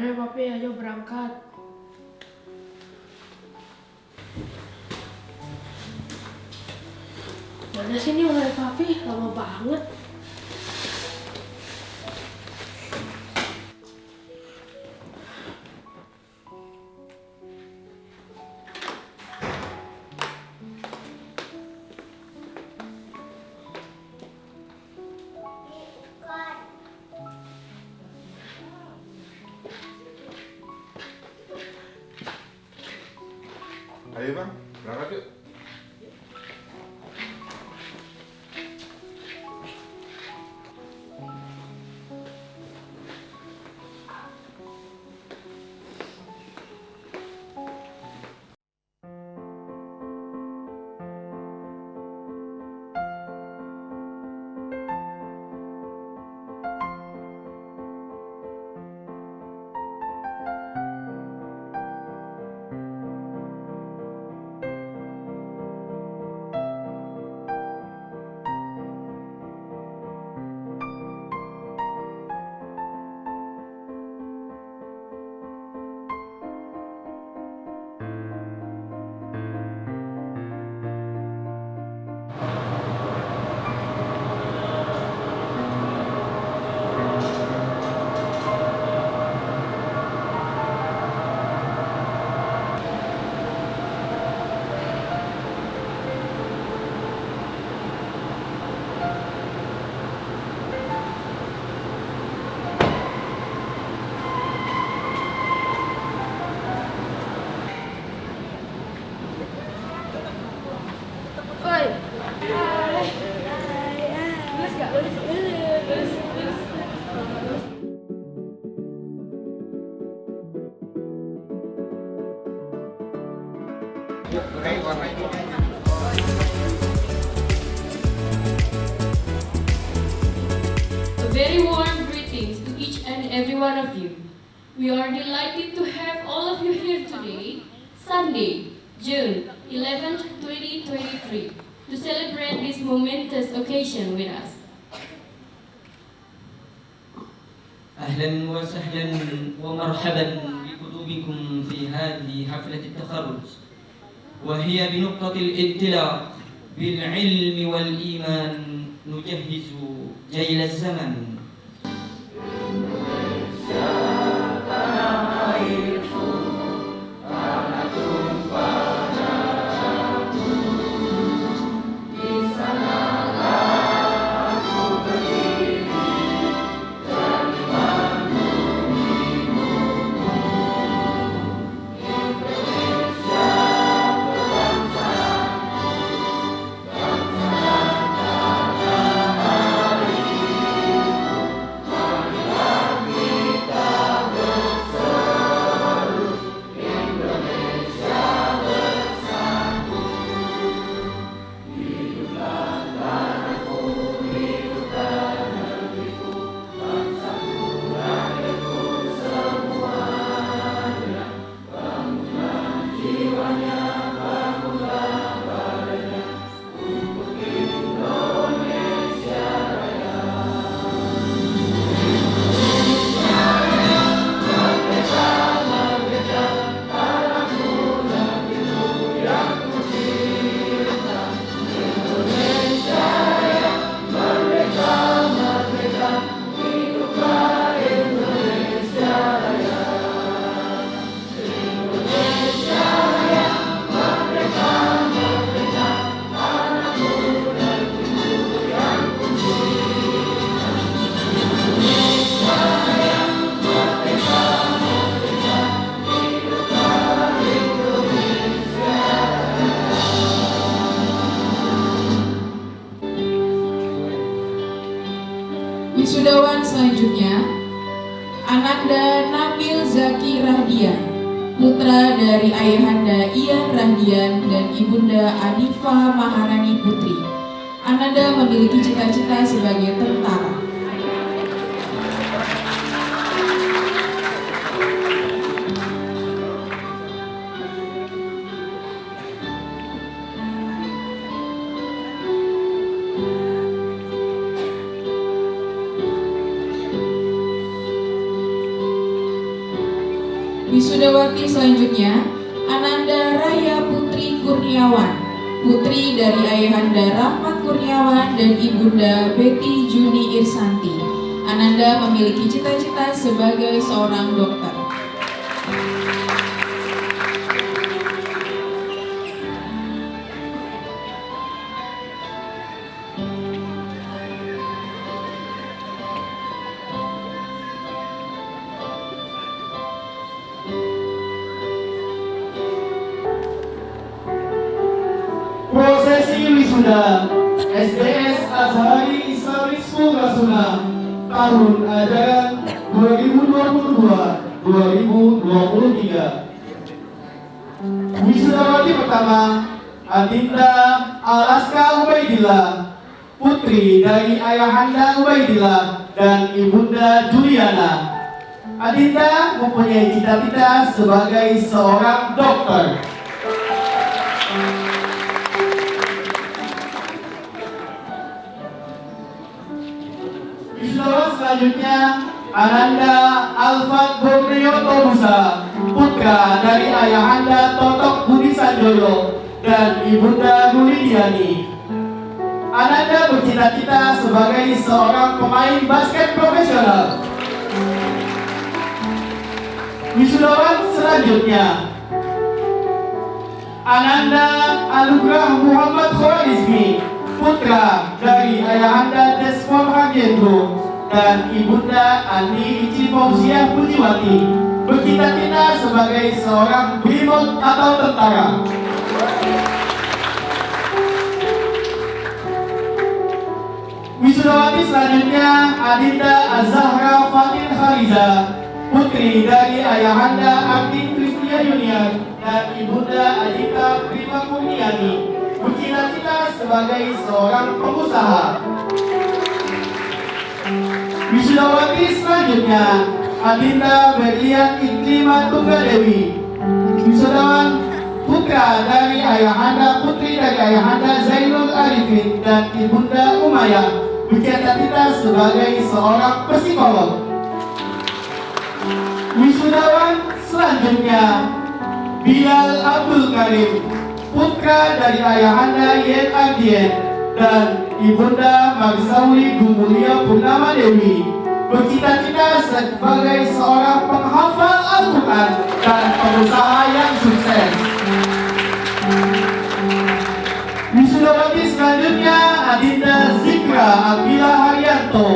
Ayo papi, ayo berangkat. Mana sih ini oleh papi? Lama banget. Ayo bang, berangkat yuk. Oi. Hai. Lulus gak? Lulus. Yuk, kayak warna ini. A very warm greetings to each and every one of you. We are delighted to have all of you here today, Sunday, June 11th, 2023, to celebrate this momentous occasion with us. أهلا وسهلا ومرحبا بقلوبكم في هذه حفلة التخرج، وهي بنقطة الانطلاق بالعلم والإيمان نجهز جيل الزمن. Wisudawan selanjutnya, Ananda Nabil Zaki Rahdian, putra dari ayahanda Ian Rahdian dan ibunda Adifa Maharani Putri. Ananda memiliki cita-cita sebagai tentara. Wisudawati selanjutnya, Ananda Raya Putri Kurniawan, putri dari Ayahanda Rahmat Kurniawan dan Ibunda Betty Juni Irsanti. Ananda memiliki cita-cita sebagai seorang dokter. Prosesi wisuda SDS Azhari Islamic School Rasuna tahun ajaran 2022-2023. Wisudawati pertama Adinda Alaska Ubaidillah, putri dari Ayahanda Ubaidillah dan Ibunda Juliana. Adinda mempunyai cita-cita sebagai seorang dokter. Wisudawati selanjutnya Ananda Alfat Borneo Tobusa, putra dari Ayahanda Totok Budi Sanjoyo dan Ibunda Nulidiani. Ananda bercita-cita sebagai seorang pemain basket profesional. Wisudawati selanjutnya Ananda Anugrah Muhammad Khwarizmi, putra dari Ayahanda Desmond Hardiendro dan Ibunda Andi Ici Fauziah Pujiwati, bercita-cita sebagai seorang brimob atau tentara. Wisudawati selanjutnya Adinda Azahra Fatin Khaliza, putri dari Ayahanda Artin Kristia Yunian dan Ibunda Adita Prima Kurniani, bercita-cita sebagai seorang pengusaha. Wisudawati selanjutnya Adinda Berlian Iklima Tunggadewi, wisudawan putra dari Ayahanda, putri dari Ayahanda Zainul Arifin dan Ibunda Umayyah, bercita-cita sebagai seorang psikolog. Wisudawan selanjutnya Bilal Abdul Karim, putra dari Ayahanda Yen Ardien dan Ibunda Magsauli Gumulia Purnama Dewi, bercita-cita sebagai seorang penghafal Al-Quran dan pengusaha yang sukses. Wisudawati selanjutnya Adinda Zikra Akila Haryanto,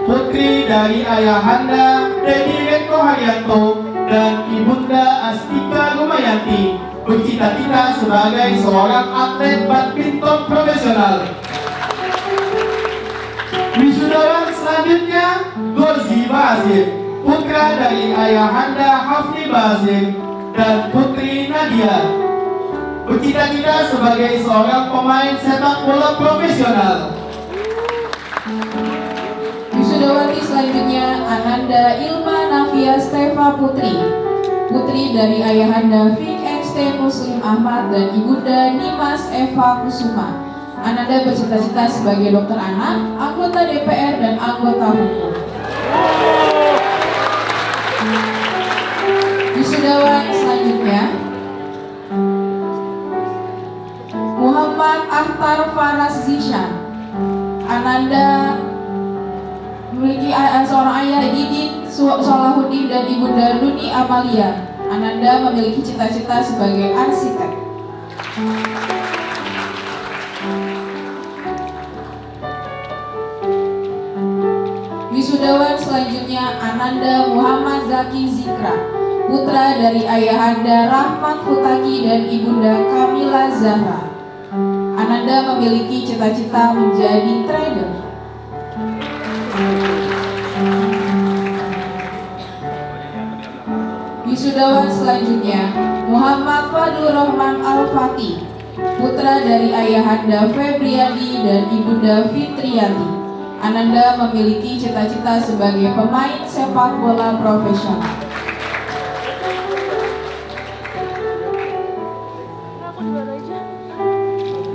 putri dari Ayahanda Dedi Retno Haryanto dan Ibunda Astika Rumayanti, bercita-cita sebagai seorang atlet badminton profesional. Wisudawan selanjutnya Gozi Basir, putra dari Ayahanda Hafni Basir dan putri Nadia, bercita-cita sebagai seorang pemain sepak bola profesional. Wisudawati selanjutnya Ananda Ilma Nafia Stefa Putri, putri dari Ayahanda Fik Einstein Muslim Ahmad dan Ibunda Nimas Eva Kusuma. Ananda bercita-cita sebagai dokter anak, anggota DPR dan anggota hukum. Wisudawan selanjutnya Muhammad Akhtar Faras Zishan. Ananda memiliki seorang ayah Didin Solahuddin dan Ibunda Nuni Amalia. Ananda memiliki cita-cita sebagai arsitek. Wisudawan selanjutnya Ananda Muhammad Zaki Zikra, putra dari Ayahanda Rahmat Futaki dan Ibunda Kamila Zahra. Ananda memiliki cita-cita menjadi trader. Wisudawan selanjutnya Muhammad Fadlur Rahman Al-Fatih, putra dari Ayahanda Febriadi dan Ibunda Fitriati. Ananda memiliki cita-cita sebagai pemain sepak bola profesional.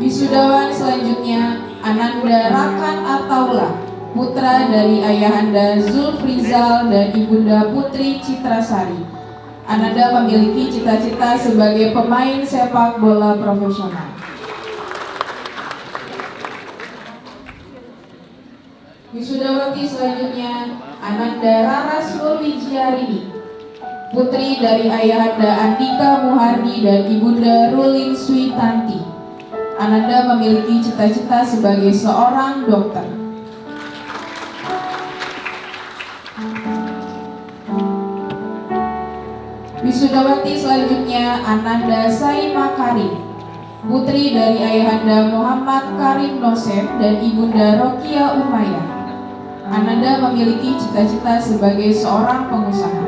Wisudawan selanjutnya Ananda Rakan Ataullah, putra dari Ayahanda Zulfrizal dan Ibunda Putri Citrasari. Ananda memiliki cita-cita sebagai pemain sepak bola profesional. Wisudawati selanjutnya Ananda Raras Nurwijiarini, putri dari ayahanda Andika Muhardi dan ibunda Rulin Switanti. Ananda memiliki cita-cita sebagai seorang dokter. Wisudawati selanjutnya Ananda Saima Karim, putri dari ayahanda Muhammad Karim Nosem dan ibunda Rokia Umayyah. Ananda memiliki cita-cita sebagai seorang pengusaha.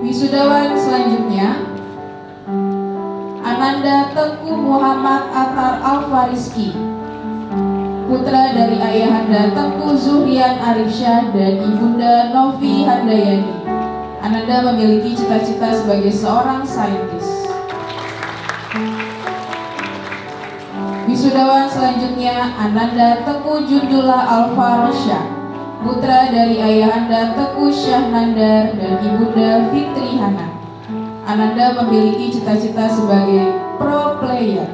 Wisudawan selanjutnya Ananda Tengku Muhammad Atar Alfariski, putra dari ayahanda Tengku Zuhrian Arifsyah dan ibunda Novi Handayani. Ananda memiliki cita-cita sebagai seorang saintis. Wisudawan selanjutnya Ananda Tengku Jundullah Alfarsyah, putra dari ayahanda Tengku Syahnandar dan ibunda Fitri Hana. Ananda memiliki cita-cita sebagai pro player.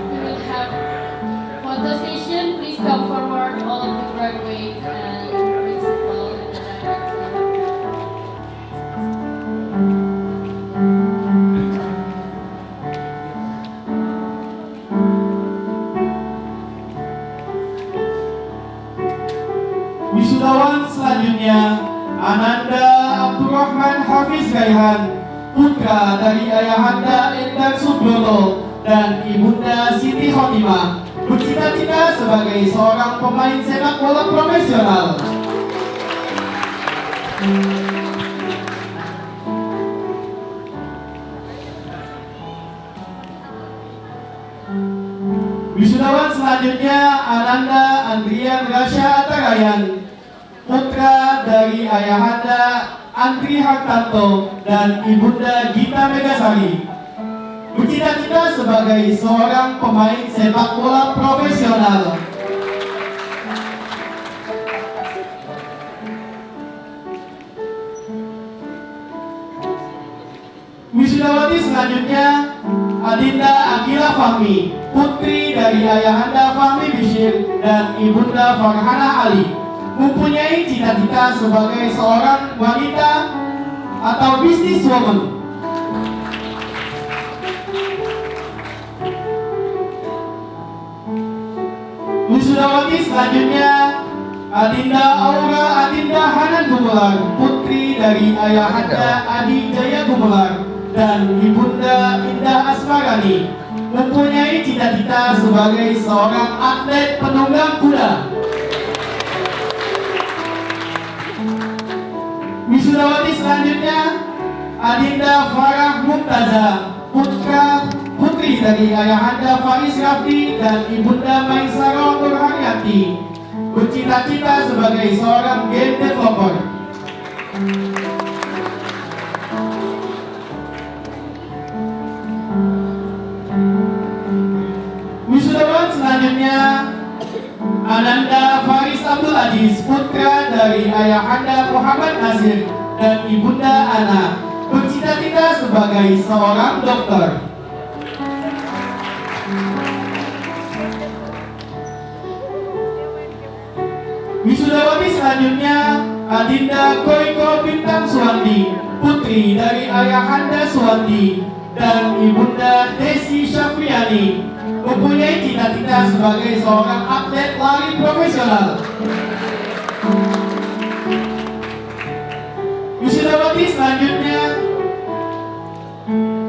We will have photo session. Please come forward, all of the graduates and principal and the director. Wisudawan selanjutnya Ananda Abdurrahman Hafiz Raihan, putra dari ayahanda Endar Subroto dan ibunda Siti Khotimah, bercita-cita sebagai seorang pemain sepak bola profesional. Wisudawan selanjutnya Ananda Andrian Rasya Atarayan, putra dari ayahanda Andri Hartanto dan ibunda Gita Megasari, bercita-cita sebagai seorang pemain sepak bola profesional. Wisudawati selanjutnya Adinda Akila Fahmi, putri dari ayahanda Fahmi Bishir dan ibunda Farhana Ali, mempunyai cita-cita sebagai seorang wanita atau businesswoman. Wisudawati selanjutnya Adinda Aura Adinda Hanan Gumelar, putri dari ayahanda Adi Jaya Gumelar dan ibunda Indah Asmarani, mempunyai cita-cita sebagai seorang atlet penunggang kuda. Wisudawati selanjutnya Adinda Farah Mumtaza, putri dari ayahanda Faris Rafdi dan ibunda Maisaro Nurhayati, bercita-cita sebagai seorang game developer. Wisudawan selanjutnya Ananda Faris Abdul Aziz, putra dari ayahanda Muhammad Nasir dan ibunda Ana, bercita-cita sebagai seorang dokter. Wisudawati selanjutnya Adinda Koiko Bintang Suwandi, putri dari ayahanda Suwandi dan ibunda Desi Syafriani, mempunyai cita-cita sebagai seorang atlet lari profesional. Wisudawati selanjutnya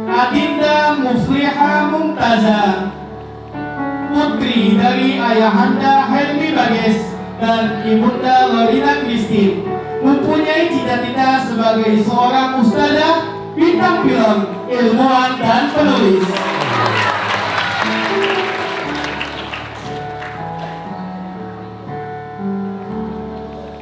Adinda Mufliha Mumtaza, putri dari ayahanda Helmi Bages dan ibunda Lorina Christine, mempunyai cita-cita sebagai seorang ustadzah, bintang film, ilmuwan, dan penulis.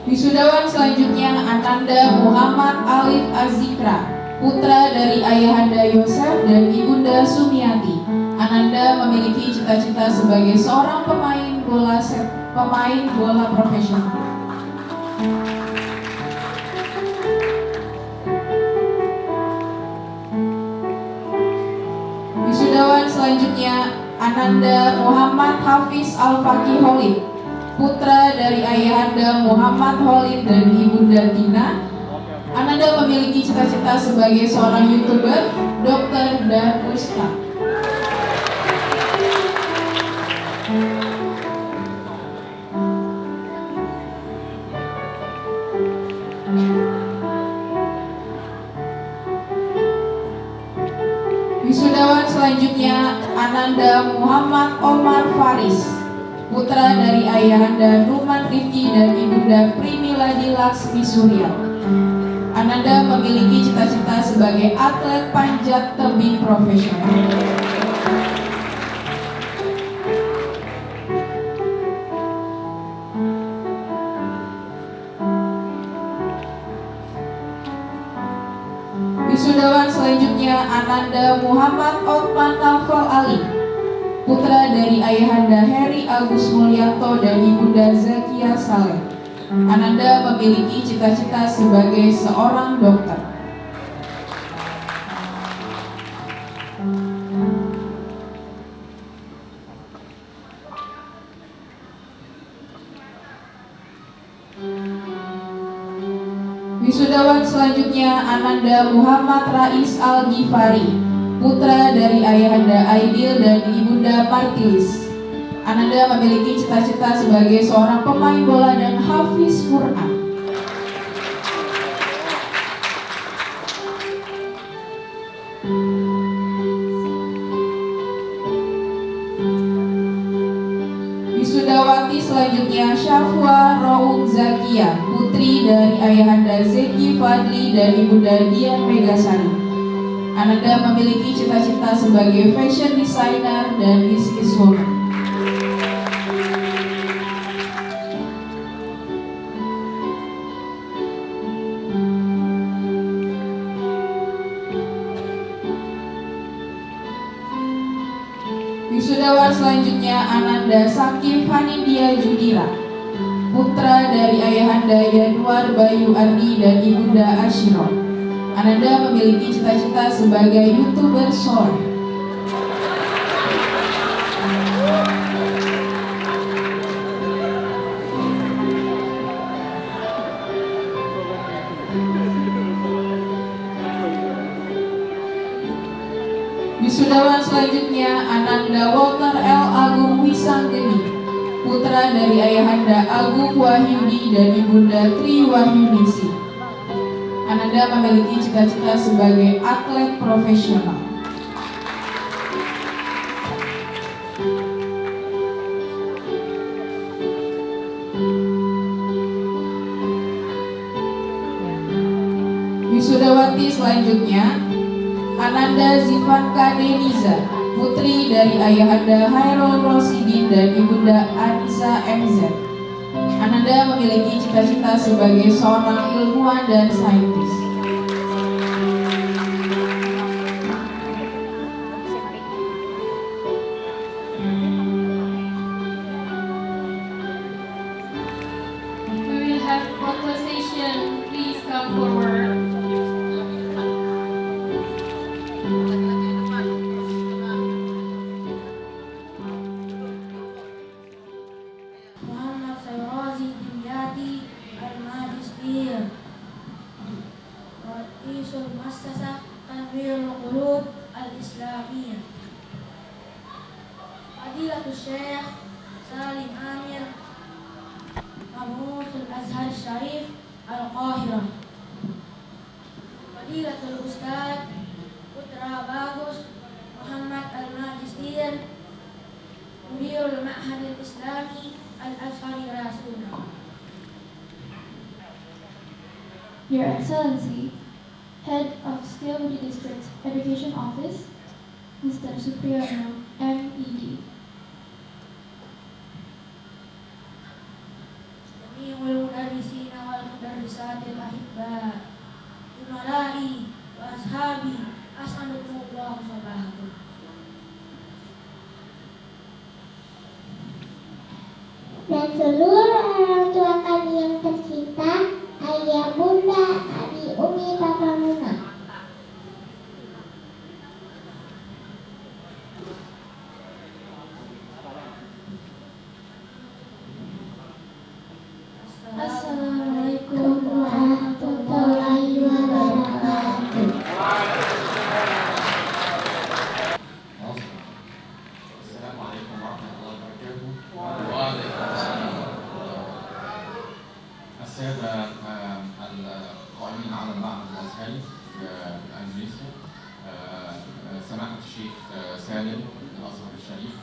Wisudawan selanjutnya Ananda Muhammad Alif Azikra, putra dari ayahanda Yosef dan ibunda Sumiati. Ananda memiliki cita-cita sebagai seorang pemain bola profesional. Wisudawan selanjutnya Ananda Muhammad Hafiz Al-Faqih Holid, putra dari ayahanda Muhammad Holid dan ibunda Tina. Ananda memiliki cita-cita sebagai seorang YouTuber, dokter, dan ustaz. Wisudawan selanjutnya Ananda Muhammad Omar Faris, putra dari ayahanda Numan Rifki dan ibunda Primiladi Laksmi Surya. Ananda memiliki cita-cita sebagai atlet panjat tebing profesional. Wisudawan selanjutnya Ananda Muhammad Otman Naufal Ali, putra dari ayahanda Heri Agus Mulyanto dan ibunda Zakia Saleh. Ananda memiliki cita-cita sebagai seorang dokter. Wisudawan selanjutnya Ananda Muhammad Rais Al-Ghifari, putra dari ayahanda Aidil dan ibunda Martilis. Ananda memiliki cita-cita sebagai seorang pemain bola dan hafiz Quran. Wisudawati selanjutnya Syafwa Roun Zakia, putri dari ayahanda Zeki Fadli dan ibunda Dian Megasari. Ananda memiliki cita-cita sebagai fashion designer dan businesswoman. Wisudawan selanjutnya Ananda Sakif Hanidia Judira, putra dari ayahanda Yanuar Bayu Ardi dan ibunda Ashiro. Ananda memiliki cita-cita sebagai YouTuber soleh. Wisudawan selanjutnya Ananda Walter L. Agung Wisanggeni, putra dari ayahanda Agung Wahyudi dan ibunda Tri Wahyudisi. Ananda memiliki cita-cita sebagai atlet profesional. Wisudawati selanjutnya Ananda Zivanka Deniza, putri dari ayahanda Hairul Rosidin dan ibunda Anissa MZ. Ananda memiliki cita-cita sebagai seorang ilmuwan dan saintis. We will have photo session. Please come forward. Muhammad Sayrazi Dimyati Al-Majistir, Ra'isul Muassasah Tanwirul Qulub Al-Islamiyah. Fadilatul Syekh Salim Amir, Mab'uthul Azhar Syarif Al-Qahirah. Fadilatul Ustaz Putra Bagus Muhammad Al-Majistir, Mudirul Ma'hadil Islami Al-Azhari Rasulullah. Your Excellency, Head of Stilwood District Education Office, Mr. Supriyono, MED. Jami'ul mudarrisina wal mudarrisatil ahibba, Umara'i wa ashabi, as'alukumullahu sabahakum. seluruh orang tua kami yang tercinta, ayah, bunda, adik, umi, papa, muna. Assalamualaikum Warahmatullahi wabarakatuh. Assalamualaikum warahmatullahi wabarakatuh. Waalaikumsalam. السادة القائمين على المعهد الأزهري بأندونيسيا، سماحة الشيخ سالم الأزهر الشريف،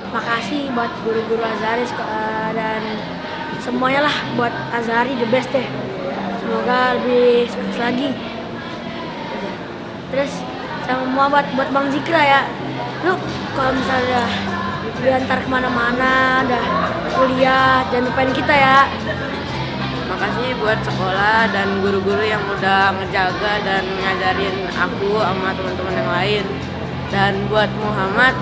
Makasih buat guru-guru Azhari dan semuanya lah buat Azhari the best deh. Semoga lebih sukses lagi. Terus sama buat Bang Zikra ya. Lu kalau misalnya diantar kemana-mana, udah kuliah, jangan lupain kita ya. Makasih buat sekolah dan guru-guru yang udah ngejaga dan ngajarin aku sama teman-teman yang lain. Dan buat Muhammad,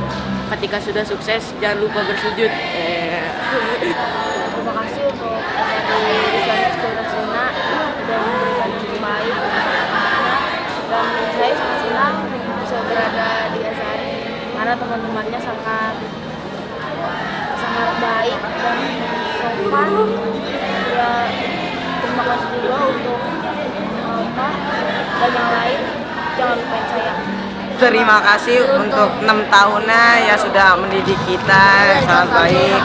ketika sudah sukses jangan lupa bersujud. Terima kasih untuk Azhari Islamic School Rasuna udah memberikan yang terbaik. mana teman-temannya sangat baik dan sopan. Ya, terima kasih juga untuk Muhammad dan yang lain. Jangan lupain saya. Terima kasih untuk 6 tahunnya ya sudah mendidik kita sangat baik.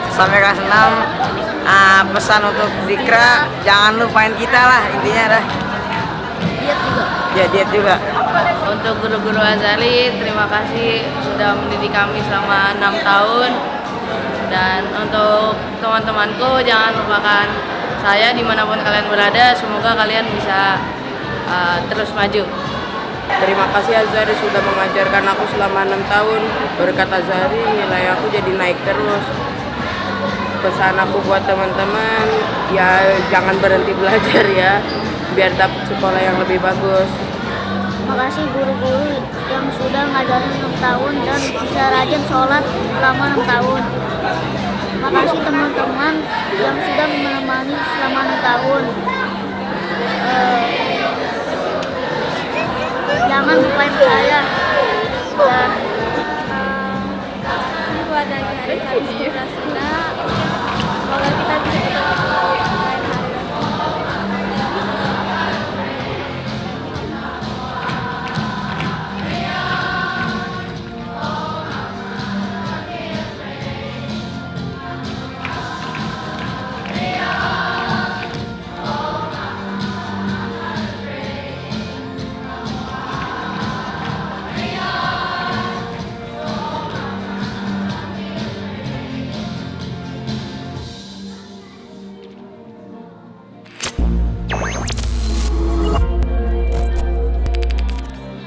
Sampai kelas 6, pesan untuk Zikra, jangan lupain kita lah intinya dah. Diet juga. Ya diet juga. Untuk guru-guru Azhari, terima kasih sudah mendidik kami selama 6 tahun. Dan untuk teman-temanku, jangan lupakan saya dimanapun kalian berada. Semoga kalian bisa terus maju. Terima kasih Azhari sudah mengajarkan aku selama 6 tahun. Berkat Azhari nilai aku jadi naik terus. Pesan aku buat teman-teman, ya jangan berhenti belajar ya, biar dapat sekolah yang lebih bagus. Makasih guru-guru yang sudah ngajarin 6 tahun dan bisa rajin sholat selama 6 tahun. Makasih teman-teman yang sudah menemani selama 6 tahun. Jangan lupain saya. Dan buat adik-adik